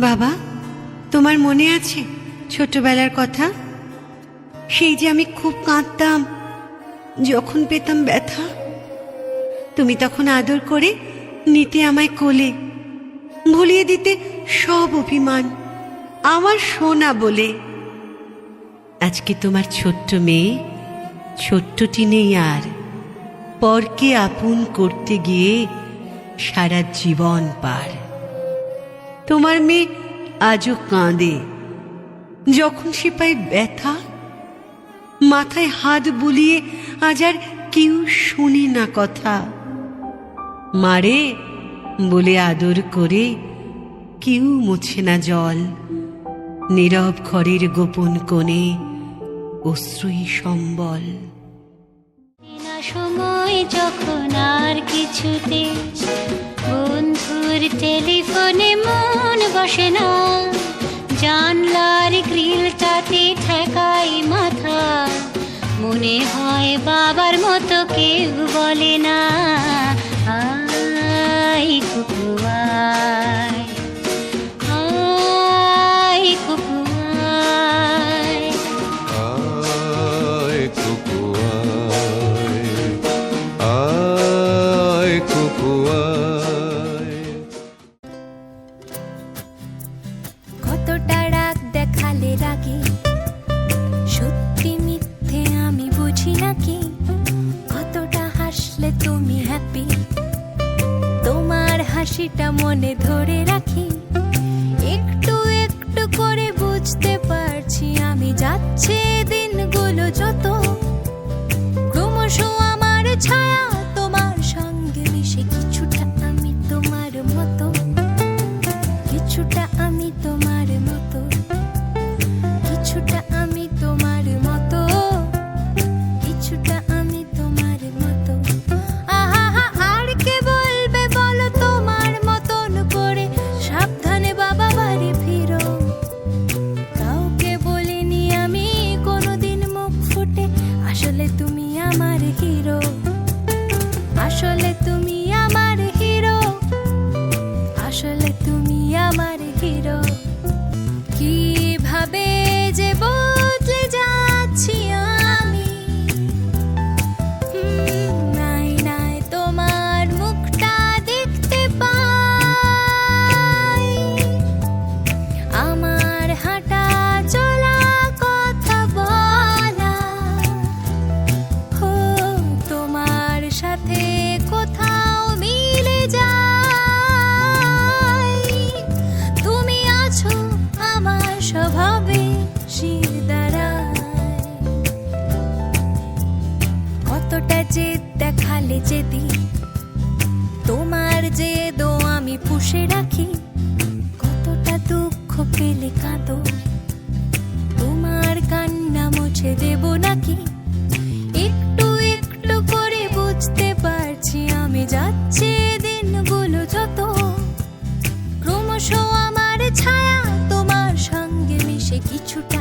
বাবা, তোমার মনে আছে ছোটবেলার কথা? সেই যে আমি খুব কাঁদতাম যখন পেতাম ব্যথা। তুমি তখন আদর করে নিতে আমায় কোলে, ভুলিয়ে দিতে সব অভিমান আমার সোনা বলে। আজকে তোমার ছোট্ট মেয়ে ছোট্টটি নেই আর, পরকে আপন করতে গিয়ে সারা জীবন পার। তোমার মেয়ে আজও কাঁদে যখন সে পায় ব্যথা, মাথায় হাত বুলিয়ে আজ আর কেউ শুনি না কথা। মারে বলে আদর করে কেউ মুছে না জল, নীরব ঘরের গোপন কোণে অশ্রুই সম্বল। সময় যখন আর কিছুতে বন্ধুর টেলিফোনে মন বসে না, জানলার গ্রিলটাতে ঠেকাই মাথা, মনে হয় বাবার মতো কেউ বলে না, আয় কুকু আয়, আয় কুকু আয়, আয় কুকু আয়, আয় কুকু আয়। কতটা রাগ দেখালে রাগে, সত্যি মিথ্যে আমি বুঝি নাকি? কতটা হাসলে তুমি হ্যাপি, তোমার হাসিটা মনে ধরে রাখি। একটু একটু করে বুঝতে পারছি আমি, যাচ্ছে দিনগুলো যত, ক্রমশ আমার ছায়া তোমার সঙ্গে মিশে। কিছুটা আমি তোমার মতো, কিছুটা আমি তোমার মতো, কিছুটা আমি তোমার মতো, কিছুটা আমি তোমার মতো। আহা, আর কে বলবে বলো তোমার মতন করে, সাবধানে বাবা বাড়ি ফিরো। কাউকে বলিনি আমি কোনোদিন মুখ ফুটে, আসলে তুমি আমার হিরো, আসলে তুমি আমার হিরো, আসলে তুমি আমার হিরো। কিভাবে যে বদলে যাচ্ছি আমি, নাই নাই তোমার মুখটা দেখতে পাই। আমার হাঁটা চলা কথা বলা, ও তোমার সাথে কোথাও মিলে যায়। তুমি আছো আমার স্বভাবে শির দাঁড়ায়। কতটা জেদ দেখালে যেদি, তোমার জেদও আমি পুষে রাখি। কতটা দুঃখ পেলে কাঁদো, তোমার কান্না মুছে দেব নাকি? একটু একটু করে বুঝতে পারছি আমি, যাচ্ছে দিনগুলো যত, ক্রমশ আমার ছায়া তোমার সঙ্গে মিশে। কিছুটা